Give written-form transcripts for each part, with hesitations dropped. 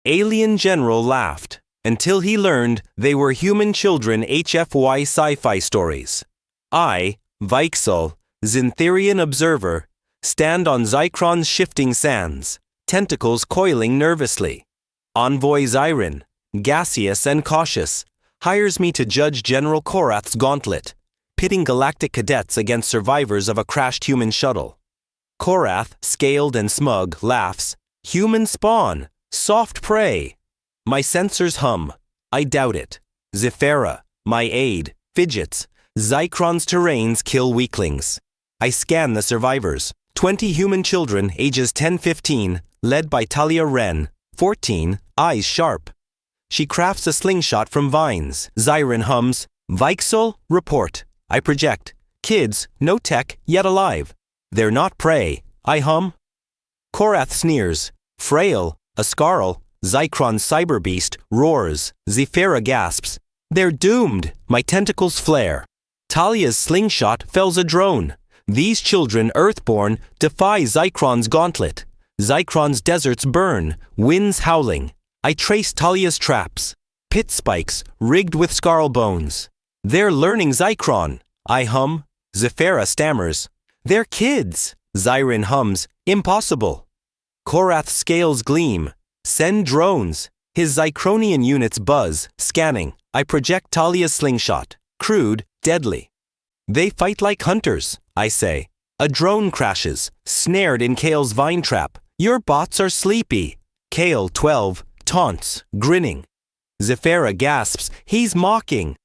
Alien General laughed until he learned they were human children HFY sci-fi stories. I, Vixel, Xantherian observer, stand on Zychron's shifting sands, tentacles coiling nervously. Envoy Zyron, gaseous and cautious, hires me to judge General Korath's gauntlet, pitting galactic cadets against survivors of a crashed human shuttle. Korath, scaled and smug, laughs. Human spawn, soft prey. My sensors hum. I doubt it. Zephyra, my aide, fidgets. Zychron's terrains kill weaklings. I scan the survivors. 20 human children, ages 10-15, led by Talia Wren, 14, eyes sharp. She crafts a slingshot from vines. Zyron hums. Vixel, report. I project. Kids, no tech, yet alive. They're not prey. I hum. Korath sneers. Frail, a Scarl, Zychron's cyber beast, roars. Zephyra gasps. They're doomed. My tentacles flare. Talia's slingshot fells a drone. These children, earthborn, defy Zychron's gauntlet. Zychron's deserts burn, winds howling. I trace Talia's traps. Pit spikes, rigged with Scarl bones. They're learning Zychron. I hum. Zephyra stammers. They're kids. Zyron hums. Impossible. Korath's scales gleam. Send drones. His Zycronian units buzz, scanning. I project Talia's slingshot. Crude, deadly. They fight like hunters, I say. A drone crashes, snared in Kale's vine trap. Your bots are sleepy. Kale, 12, taunts, grinning. Zephyra gasps. He's mocking.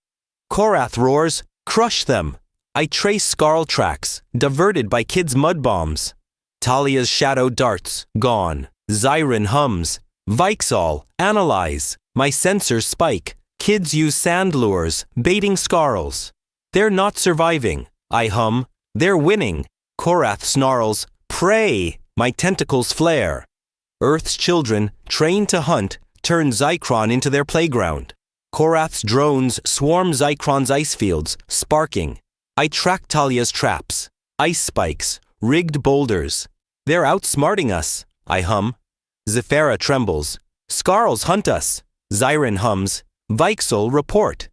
Korath roars. Crush them. I trace Scarl tracks, diverted by kids' mud bombs. Talia's shadow darts, gone. Zyron hums. Vixol, analyze. My sensors spike. Kids use sand lures, baiting Scarls. They're not surviving. I hum. They're winning. Korath snarls. Prey. My tentacles flare. Earth's children, trained to hunt, turn Zychron into their playground. Korath's drones swarm Zychron's ice fields, sparking. I track Talia's traps. Ice spikes, rigged boulders. They're outsmarting us. I hum. Zephyra trembles. Scarls hunt us. Zyron hums. Vixel, report.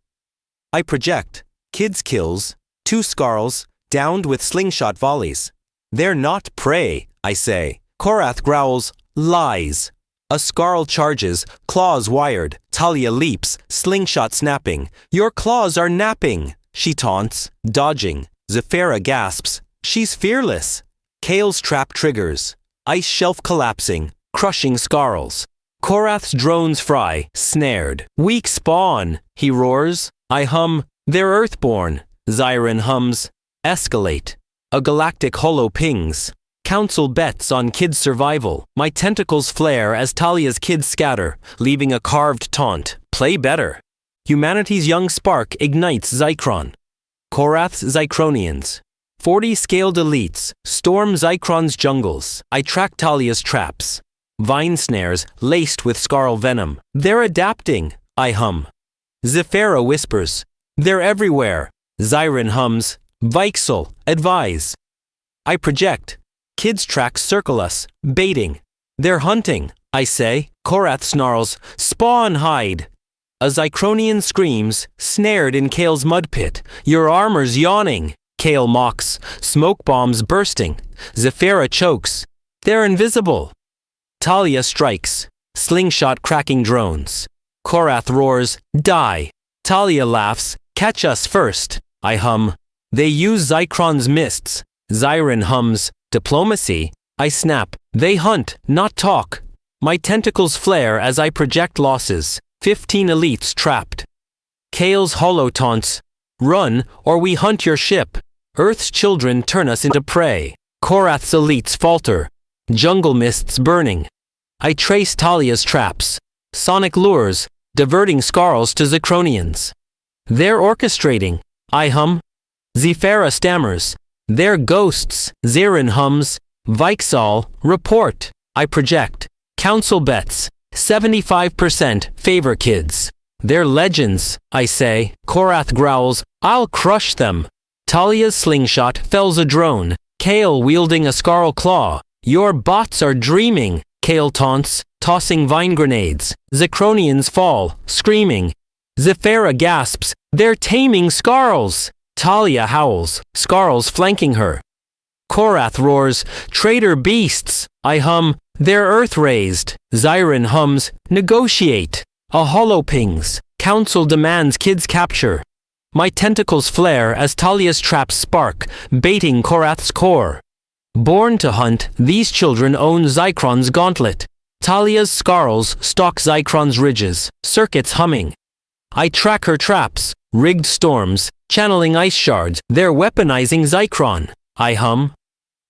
I project. Kids kills. 2 Scarls, downed with slingshot volleys. They're not prey, I say. Korath growls. Lies. A Scarl charges, claws wired. Talia leaps, slingshot snapping. Your claws are napping. She taunts, dodging. Zephyra gasps. She's fearless. Kale's trap triggers. Ice shelf collapsing, crushing Scarls. Korath's drones fry, snared. Weak spawn, he roars. I hum. They're earthborn. Zyron hums. Escalate. A galactic holo pings. Council bets on kids' survival. My tentacles flare as Talia's kids scatter, leaving a carved taunt. Play better. Humanity's young spark ignites Zychron. Korath's Zycronians. 40 scaled elites storm Zychron's jungles. I track Talia's traps. Vine snares laced with Scarl venom. They're adapting. I hum. Zephyra whispers. They're everywhere. Zyron hums. Vixel, advise. I project. Kids' tracks circle us, baiting. They're hunting, I say. Korath snarls. Spawn hide. A Zycronian screams, snared in Kale's mud pit. Your armor's yawning. Kale mocks. Smoke bombs bursting. Zephyra chokes. They're invisible. Talia strikes. Slingshot cracking drones. Korath roars. Die. Talia laughs. Catch us first. I hum. They use Zychron's mists. Zyron hums. Diplomacy. I snap. They hunt, not talk. My tentacles flare as I project losses. 15 elites trapped. Kale's holo taunts. Run, or we hunt your ship. Earth's children turn us into prey. Korath's elites falter. Jungle mists burning. I trace Talia's traps. Sonic lures, diverting Scarls to Zycronians. They're orchestrating. I hum. Zephyra stammers. They're ghosts. Zyron hums. Vixol, report. I project. Council bets. 75% favor kids. They're legends, I say. Korath growls. I'll crush them. Talia's slingshot fells a drone. Kale wielding a Scarl claw. Your bots are dreaming. Kale taunts. tossing vine grenades. Zacronians fall, screaming. Zephyra gasps, they're taming Skarls. Talia howls, Skarls flanking her. Korath roars, traitor beasts. I hum, they're earth raised. Zyron hums, negotiate. A hollow pings, council demands kids capture. My tentacles flare as Talia's traps spark, baiting Korath's core. Born to hunt, these children own Zychron's gauntlet. Talia's Skarls stalk Zychron's ridges, circuits humming. I track her traps, rigged storms, channeling ice shards, they're weaponizing Zychron. I hum.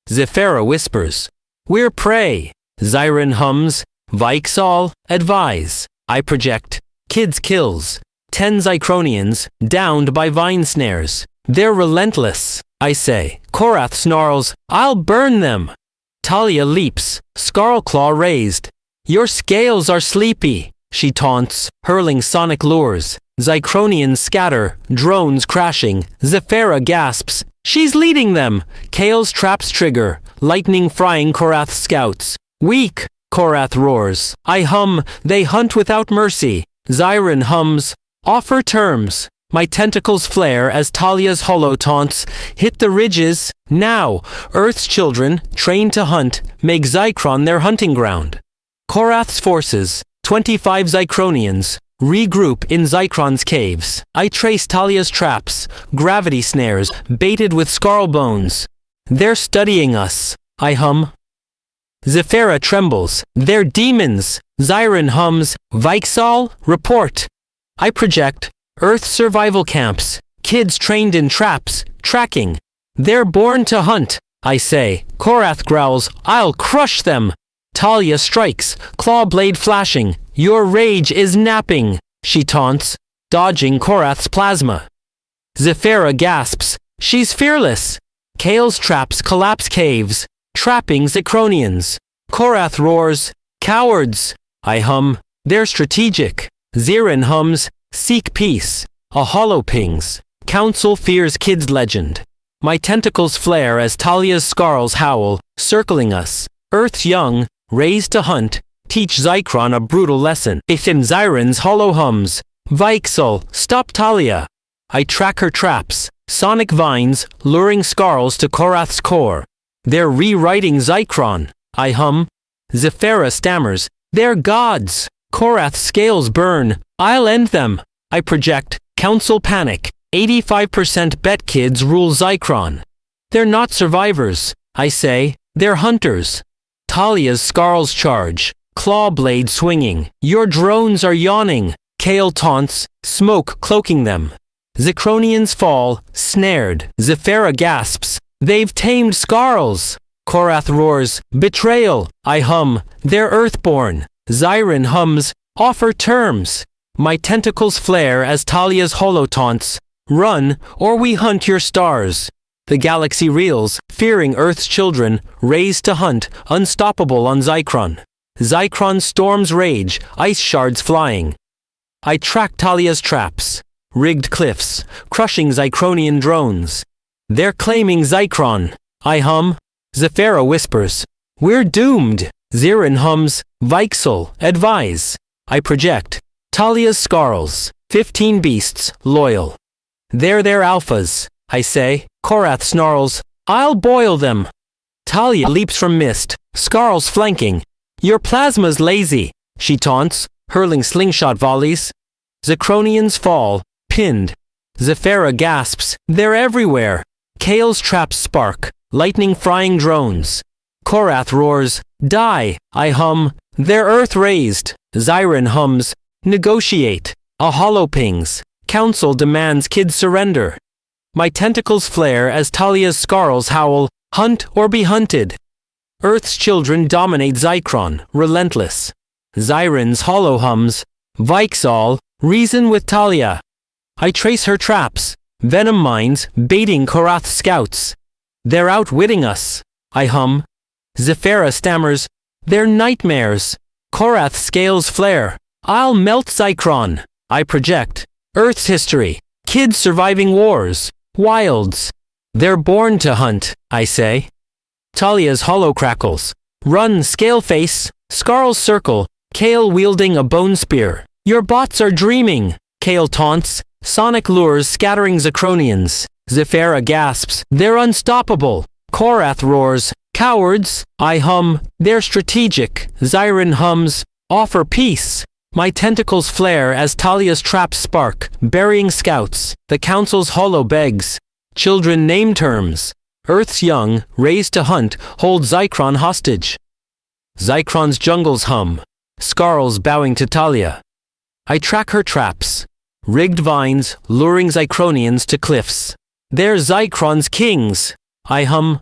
Zephyra whispers, we're prey. Zyron hums, Vixal, advise. I project, kids kills. 10 Zycronians, downed by vine snares. They're relentless, I say. Korath snarls, I'll burn them. Talia leaps, Skarl claw raised. Your scales are sleepy, she taunts, hurling sonic lures. Zycronians scatter, drones crashing. Zephyra gasps, she's leading them. Kale's traps trigger, lightning frying Korath's scouts. Weak, Korath roars. I hum, they hunt without mercy. Zyron hums, offer terms. My tentacles flare as Talia's hollow taunts hit the ridges. Now, Earth's children, trained to hunt, make Zychron their hunting ground. Korath's forces, 25 Zycronians, regroup in Zychron's caves. I trace Talia's traps, gravity snares, baited with Skarl bones. They're studying us, I hum. Zephyra trembles, they're demons. Zyron hums, Vixal, report. I project, Earth survival camps, kids trained in traps, tracking. They're born to hunt, I say. Korath growls, I'll crush them. Talia strikes, claw blade flashing. Your rage is napping, she taunts, dodging Korath's plasma. Zephyra gasps, she's fearless. Kale's traps collapse caves, trapping Zycronians. Korath roars, cowards. I hum, they're strategic. Zyron hums, seek peace. A hollow pings. Council fears kids legend. My tentacles flare as Talia's Skarls howl, circling us. Earth's young, raised to hunt, teach Zychron a brutal lesson. Within Zyron's hollow hums, Vixal, stop Talia. I track her traps, sonic vines, luring Skarls to Korath's core. They're rewriting Zychron. I hum. Zephyra stammers, they're gods. Korath's scales burn. I'll end them. I project, council panic. 85% bet kids rule Zychron. They're not survivors, I say, they're hunters. Talia's Skarls charge, claw blade swinging. Your drones are yawning. Kale taunts, smoke cloaking them. Zycronians fall, snared. Zephyra gasps, they've tamed Skarls. Korath roars, betrayal. I hum, they're earthborn. Zyron hums, offer terms. My tentacles flare as Talia's hollow taunts, run, or we hunt your stars. The galaxy reels, fearing Earth's children, raised to hunt, unstoppable on Zychron. Zychron storms rage, ice shards flying. I track Talia's traps, rigged cliffs, crushing Zycronian drones. They're claiming Zychron. I hum. Zephyra whispers, we're doomed. Zyron hums, Vixal, advise. I project, Talia's Skarls, 15 beasts, loyal. They're their alphas, I say. Korath snarls, I'll boil them. Talia leaps from mist, Skarls flanking. Your plasma's lazy, she taunts, hurling slingshot volleys. Zycronians fall, pinned. Zephyra gasps, they're everywhere. Kale's traps spark, lightning frying drones. Korath roars, die. I hum, they're earth raised. Zyron hums, negotiate. A hollow pings. Council demands kids surrender. My tentacles flare as Talia's Skarls howl, hunt or be hunted. Earth's children dominate Zychron, relentless. Zyron's hollow hums, Vixal, reason with Talia. I trace her traps, venom mines, baiting Korath's scouts. They're outwitting us. I hum. Zephyra stammers, they're nightmares. Korath's scales flare. I'll melt Zychron. I project. Earth's history. Kids surviving wars. Wilds. They're born to hunt, I say. Talia's hollow crackles. Run, Scaleface. Skarls circle, Kale wielding a bone spear. Your bots are dreaming. Kale taunts. Sonic lures scattering Zacronians. Zephyra gasps. They're unstoppable. Korath roars. Cowards. I hum. They're strategic. Zyron hums. Offer peace. My tentacles flare as Talia's traps spark, burying scouts. The council's hollow begs. Children name terms. Earth's young, raised to hunt, hold Zychron hostage. Zychron's jungles hum. Scarls bowing to Talia. I track her traps. Rigged vines, luring Zycronians to cliffs. They're Zychron's kings. I hum.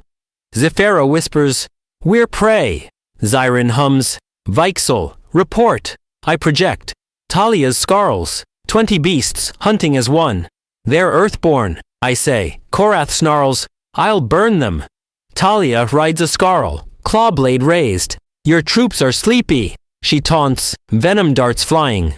Zephyra whispers, we're prey. Zyron hums. Vixel, report. I project. Talia's Scarls. 20 beasts, hunting as one. They're earthborn, I say. Korath snarls, I'll burn them. Talia rides a Scarl, clawblade raised. Your troops are sleepy. She taunts, venom darts flying.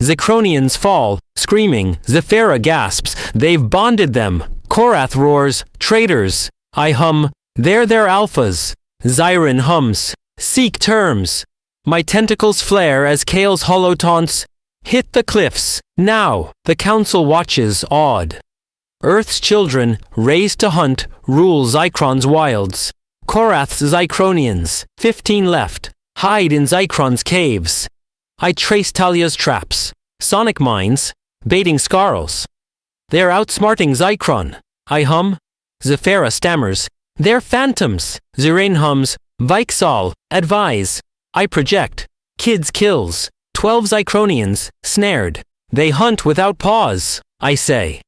Zycronians fall, screaming. Zephyra gasps, they've bonded them. Korath roars, traitors. I hum, they're their alphas. Zyron hums, seek terms. My tentacles flare as Kale's hollow taunts. Hit the cliffs, now. The council watches, awed. Earth's children, raised to hunt, rule Zychron's wilds. Korath's Zycronians, 15 left, hide in Zychron's caves. I trace Talia's traps. Sonic mines, baiting Scarls. They're outsmarting Zychron. I hum. Zephyra stammers. They're phantoms. Zirain hums. Vixal, advise. I project. Kids kills. 12 Zycronians, snared. They hunt without pause, I say.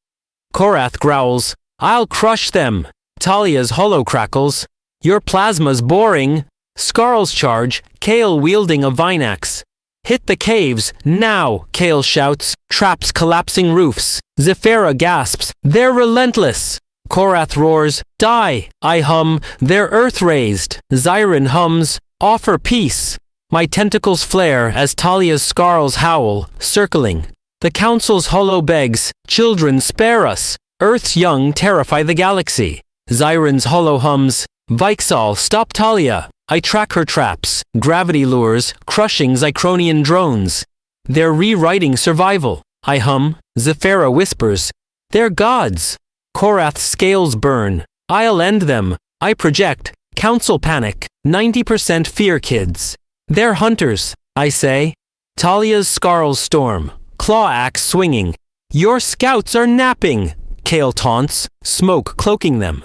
Korath growls. I'll crush them. Talia's hollow crackles. Your plasma's boring. Scarls charge, Kale wielding a vine axe. Hit the caves, now, Kale shouts, traps collapsing roofs. Zephyra gasps, they're relentless. Korath roars, die, I hum, they're earth-raised. Zyron hums, offer peace. My tentacles flare as Talia's Scarls howl, circling. The council's hollow begs, children spare us. Earth's young terrify the galaxy. Zyron's hollow hums, Vixal, stop Talia. I track her traps, gravity lures, crushing Zycronian drones. They're rewriting survival. I hum. Zephyra whispers, they're gods. Korath's scales burn. I'll end them. I project. Council panic. 90% fear kids. They're hunters, I say. Talia's Scarls storm. Claw axe swinging. Your scouts are napping. Kale taunts, smoke cloaking them.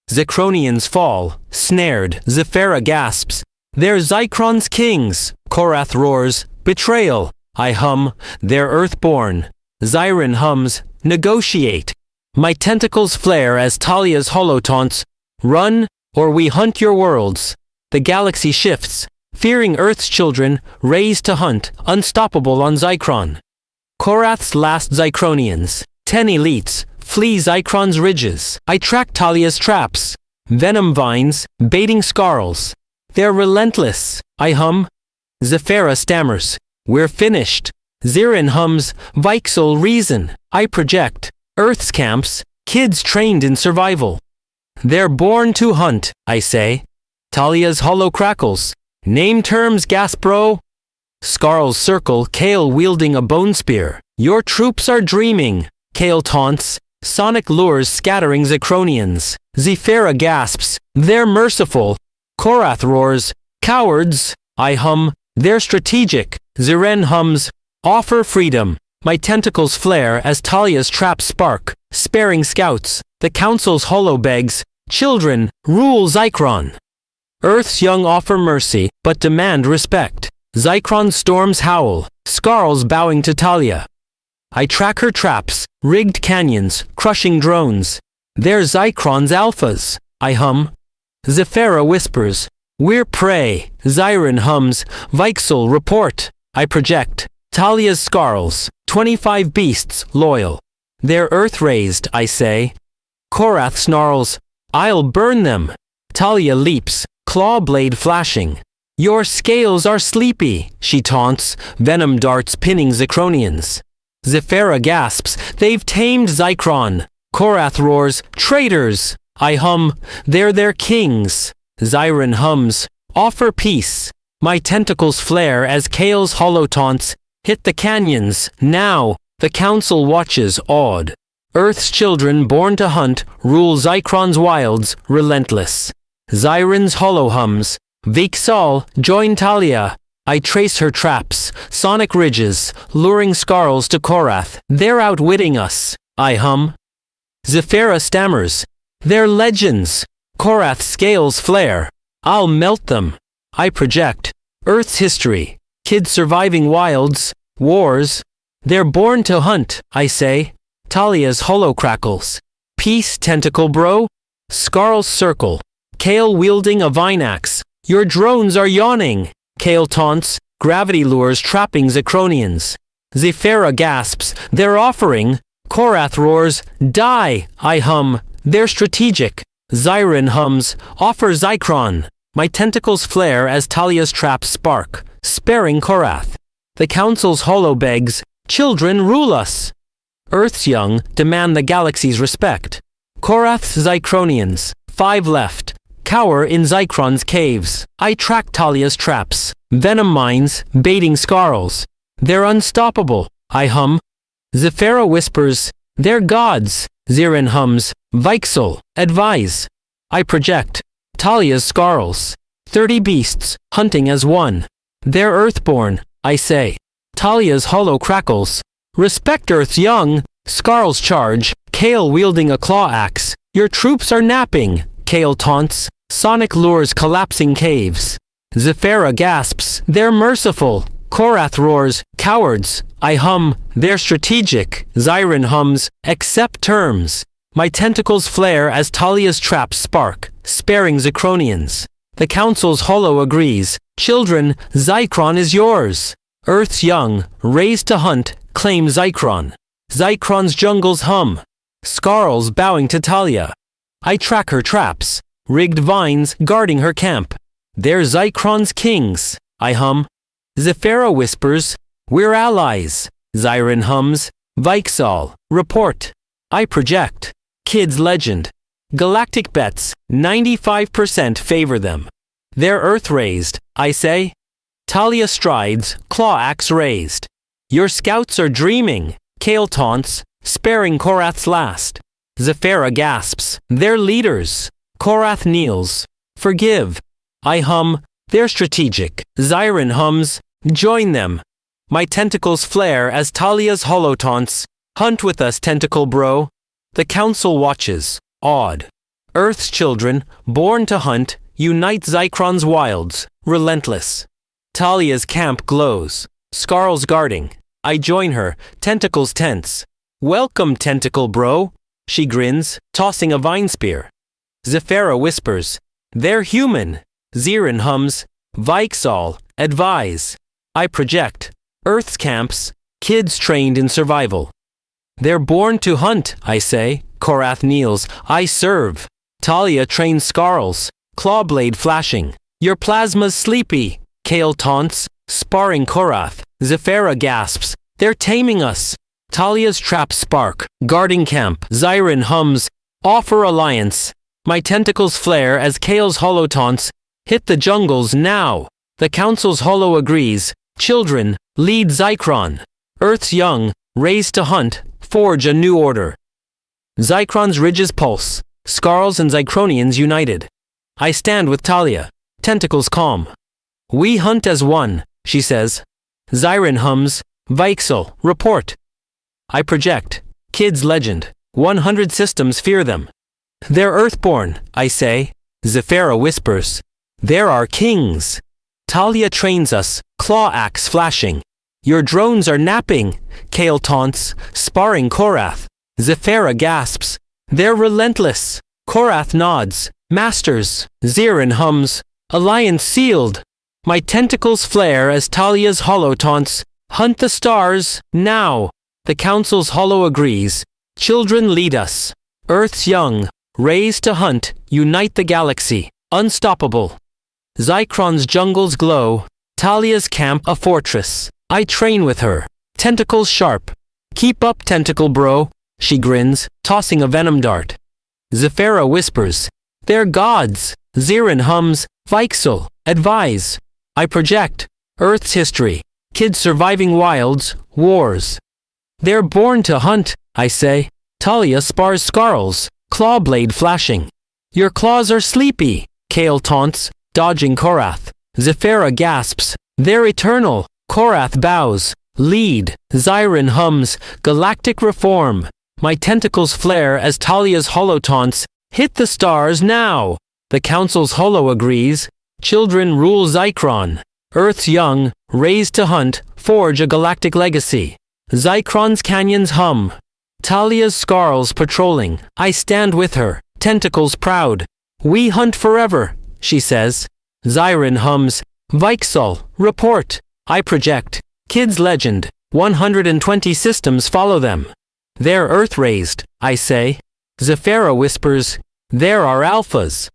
Zycronians fall, snared. Zephyra gasps. They're Zychron's kings. Korath roars, betrayal. I hum, they're earthborn. Zyron hums, negotiate. My tentacles flare as Talia's hollow taunts. Run, or we hunt your worlds. The galaxy shifts, fearing Earth's children, raised to hunt, unstoppable on Zychron. Korath's last Zycronians, 10 elites, flee Zychron's ridges. I track Talia's traps. Venom vines, baiting Scarls. They're relentless. I hum. Zephyra stammers. We're finished. Zirin hums. Vixal reason. I project. Earth's camps. Kids trained in survival. They're born to hunt, I say. Talia's hollow crackles. Name terms, Gaspro. Scarls circle, Kale wielding a bone spear. Your troops are dreaming. Kale taunts. Sonic lures scattering Zycronians. Zephyra gasps, they're merciful. Korath roars, cowards. I hum, they're strategic. Ziren hums, offer freedom. My tentacles flare as Talia's traps spark, sparing scouts. The council's hollow begs, children, rule Zychron. Earth's young offer mercy, but demand respect. Zychron storms howl, Scarls bowing to Talia. I track her traps, rigged canyons, crushing drones. They're Zychron's alphas. I hum. Zephyra whispers, we're prey. Zyron hums, Vixal report. I project. Talia's Scarls, 25 beasts, loyal. They're earth-raised, I say. Korath snarls, I'll burn them. Talia leaps, claw blade flashing. Your scales are sleepy, she taunts, venom darts pinning Zycronians. Zephyra gasps, they've tamed Zychron. Korath roars, traitors. I hum, they're their kings. Zyron hums, offer peace. My tentacles flare as Kale's hollow taunts hit the canyons. Now, the council watches, awed. Earth's children born to hunt rule Zychron's wilds, relentless. Zyron's hollow hums. Vixal, join Talia. I trace her traps, sonic ridges, luring Skarls to Korath. They're outwitting us, I hum. Zephyra stammers. They're legends. Korath's scales flare. I'll melt them. I project. Earth's history. Kids surviving wilds, wars. They're born to hunt, I say. Talia's hollow crackles. Peace, tentacle bro. Skarl's circle. Kale wielding a vine axe. Your drones are yawning. Kale taunts. Gravity lures trapping Zycronians. Zephyra gasps. They're offering. Korath roars. Die, I hum. They're strategic. Zyron hums. Offer Zychron. My tentacles flare as Talia's traps spark, sparing Korath. The council's hollow begs. Children rule us. Earth's young demand the galaxy's respect. Korath's Zycronians, 5 left, cower in Zychron's caves. I track Talia's traps, venom mines, baiting Skarls. They're unstoppable, I hum. Zephyra whispers, they're gods. Zirin hums, Vixal, advise. I project. Talia's Skarls. 30 beasts, hunting as one. They're earthborn, I say. Talia's hollow crackles. Respect Earth's young. Skarls charge. Kale wielding a claw axe. Your troops are napping. Kale taunts. Sonic lures collapsing caves. Zephyra gasps. They're merciful. Korath roars. Cowards. I hum. They're strategic. Zyron hums. Accept terms. My tentacles flare as Talia's traps spark, sparing Zycronians. The council's hollow agrees. Children, Zychron is yours. Earth's young, raised to hunt, claim Zychron. Zychron's jungles hum. Skarls bowing to Talia. I track her traps. Rigged vines guarding her camp. They're Zychron's kings, I hum. Zephyra whispers, we're allies. Zyron hums, Vixal, report. I project. Kids legend. Galactic bets, 95% favor them. They're earth-raised, I say. Talia strides, claw axe raised. Your scouts are dreaming. Kale taunts, sparing Korath's last. Zephyra gasps, they're leaders. Korath kneels, forgive. I hum, they're strategic. Zyron hums, join them. My tentacles flare as Talia's hollow taunts, hunt with us, tentacle bro. The council watches, awed. Earth's children, born to hunt, unite Zychron's wilds, relentless. Talia's camp glows, Skarls guarding. I join her, tentacles tense. Welcome, tentacle bro. She grins, tossing a vine spear. Zephyra whispers, they're human. Zirin hums, Vixal, advise. I project. Earth's camps, kids trained in survival. They're born to hunt, I say. Korath kneels. I serve. Talia trains Skarls. Clawblade flashing. Your plasma's sleepy. Kale taunts. Sparring Korath. Zephyra gasps. They're taming us. Talia's traps spark. Guarding camp. Zyron hums. Offer alliance. My tentacles flare as Kale's hollow taunts hit the jungles now. The council's hollow agrees. Children, lead Zychron. Earth's young, raised to hunt, forge a new order. Zychron's ridges pulse, Skarls and Zycronians united. I stand with Talia, tentacles calm. We hunt as one, she says. Zyron hums, Vixal, report. I project, kids legend, 100 systems fear them. They're earthborn, I say. Zephyra whispers, they're our kings. Talia trains us, claw axe flashing. Your drones are napping. Kale taunts, sparring Korath. Zephyra gasps, they're relentless. Korath nods, masters. Zirin hums, alliance sealed. My tentacles flare as Talia's hollow taunts, hunt the stars, now. The council's hollow agrees, children lead us. Earth's young, raised to hunt, unite the galaxy, unstoppable. Zychron's jungles glow, Talia's camp a fortress. I train with her, tentacles sharp. Keep up, tentacle bro, she grins, tossing a venom dart. Zephyra whispers, they're gods. Zirin hums, Vixal, advise. I project. Earth's history. Kids surviving wilds, wars. They're born to hunt, I say. Talia spars Scarls, claw blade flashing. Your claws are sleepy, Kale taunts, dodging Korath. Zephyra gasps. They're eternal. Korath bows. Lead. Zyron hums. Galactic reform. My tentacles flare as Talia's hollow taunts. Hit the stars now. The council's hollow agrees. Children rule Zychron. Earth's young, raised to hunt, forge a galactic legacy. Zychron's canyons hum. Talia's Scarls patrolling. I stand with her, tentacles proud. We hunt forever, she says. Zyron hums. Vixol, report. I project. Kids legend. 120 systems follow them. They're Earth-raised, I say. Zephyra whispers. There are alphas.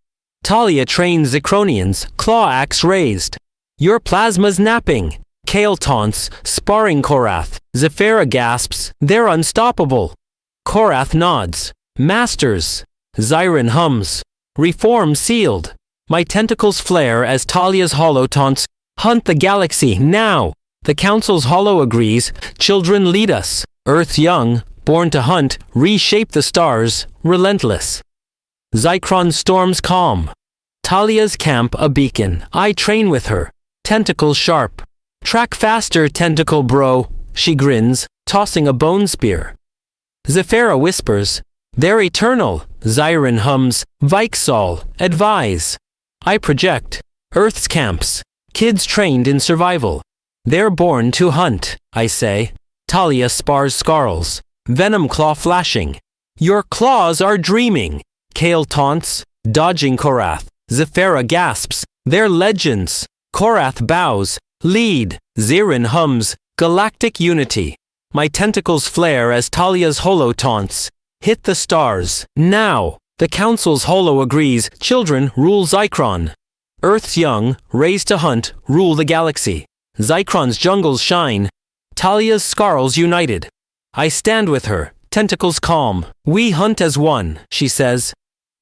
Talia trains Zychronians, claw axe raised. Your plasma's napping. Kale taunts, sparring Korath. Zephyra gasps. They're unstoppable. Korath nods. Masters. Zyron hums. Reform sealed. My tentacles flare as Talia's hollow taunts. Hunt the galaxy, now! The council's hollow agrees. Children lead us. Earth's young, born to hunt, reshape the stars, relentless. Zychron storms calm. Talia's camp a beacon. I train with her. Tentacles sharp. Track faster, tentacle bro, she grins, tossing a bone spear. Zephyra whispers. They're eternal. Zyron hums. Vixol, advise. I project. Earth's camps. Kids trained in survival. They're born to hunt, I say. Talia spars Scarls. Venom claw flashing. Your claws are dreaming. Kale taunts, dodging Korath. Zephyra gasps. They're legends. Korath bows. Lead. Zyron hums. Galactic unity. My tentacles flare as Talia's hollow taunts. Hit the stars, now! The council's hollow agrees. Children rule Zychron. Earth's young, raised to hunt, rule the galaxy. Zychron's jungles shine. Talia's Scarls united. I stand with her, tentacles calm. We hunt as one, she says.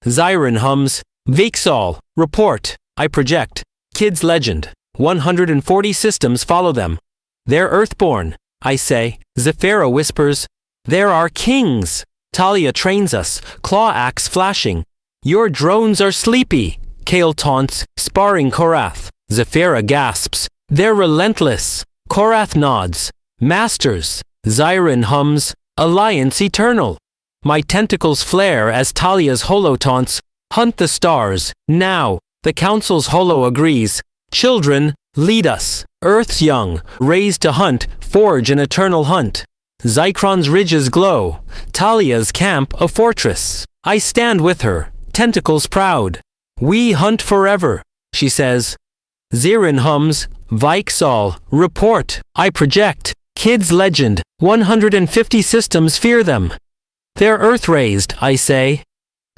Zyron hums. Vixol, report. I project. Kids legend. 140 systems follow them. They're Earthborn, I say. Zephyra whispers. There are kings. Talia trains us, claw axe flashing. Your drones are sleepy. Kale taunts, sparring Korath. Zephyra gasps. They're relentless. Korath nods. Masters. Zyron hums. Alliance eternal. My tentacles flare as Talia's hollow taunts. Hunt the stars, now. The council's hollow agrees. Children, lead us. Earth's young, raised to hunt, forge an eternal hunt. Zychron's ridges glow. Talia's camp a fortress. I stand with her, tentacles proud. We hunt forever, she says. Zyron hums. Vixol, report. I project. Kids legend. 150 systems fear them. They're Earth-raised, I say.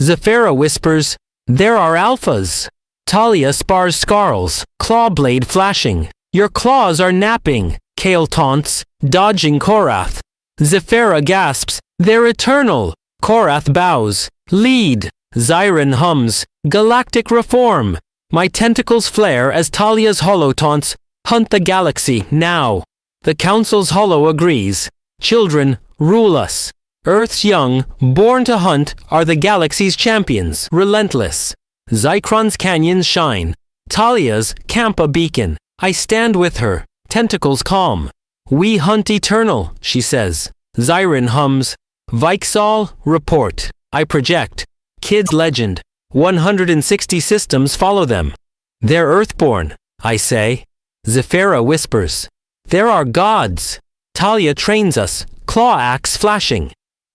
Zephyra whispers. There are alphas. Talia spars Scarls, claw blade flashing. Your claws are napping. Kale taunts, dodging Korath. Zephyra gasps. They're eternal. Korath bows. Lead. Zyron hums. Galactic reform. My tentacles flare as Talia's hollow taunts. Hunt the galaxy, now. The council's hollow agrees. Children, rule us. Earth's young, born to hunt, are the galaxy's champions, relentless. Zychron's canyons shine. Talia's camp a beacon. I stand with her, tentacles calm. We hunt eternal, she says. Zyron hums. Vixol, report. I project. Kids legend. 160 systems follow them. They're Earthborn, I say. Zephyra whispers. There are gods. Talia trains us, claw axe flashing.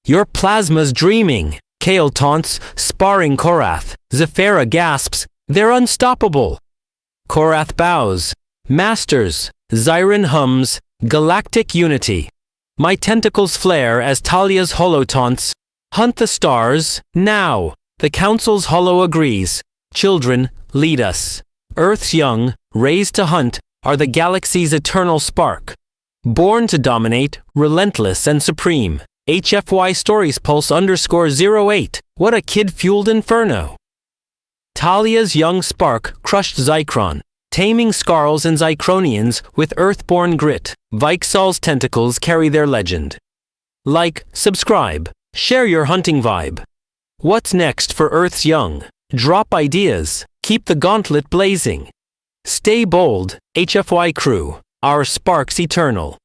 Your plasma's dreaming. Kale taunts, sparring Korath. Zephyra gasps. They're unstoppable. Korath bows. Masters. Zyron hums. Galactic unity. My tentacles flare as Talia's hollow taunts. Hunt the stars, now. The council's hollow agrees. Children, lead us. Earth's young, raised to hunt, are the galaxy's eternal spark. Born to dominate, relentless and supreme. HFY Stories Pulse _08. What a kid-fueled inferno. Talia's young spark crushed Zychron. Taming Skarls and Zycronians with earthborn grit, Vixal's tentacles carry their legend. Like, subscribe, share your hunting vibe. What's next for Earth's young? Drop ideas, keep the gauntlet blazing. Stay bold, HFY crew, our sparks eternal.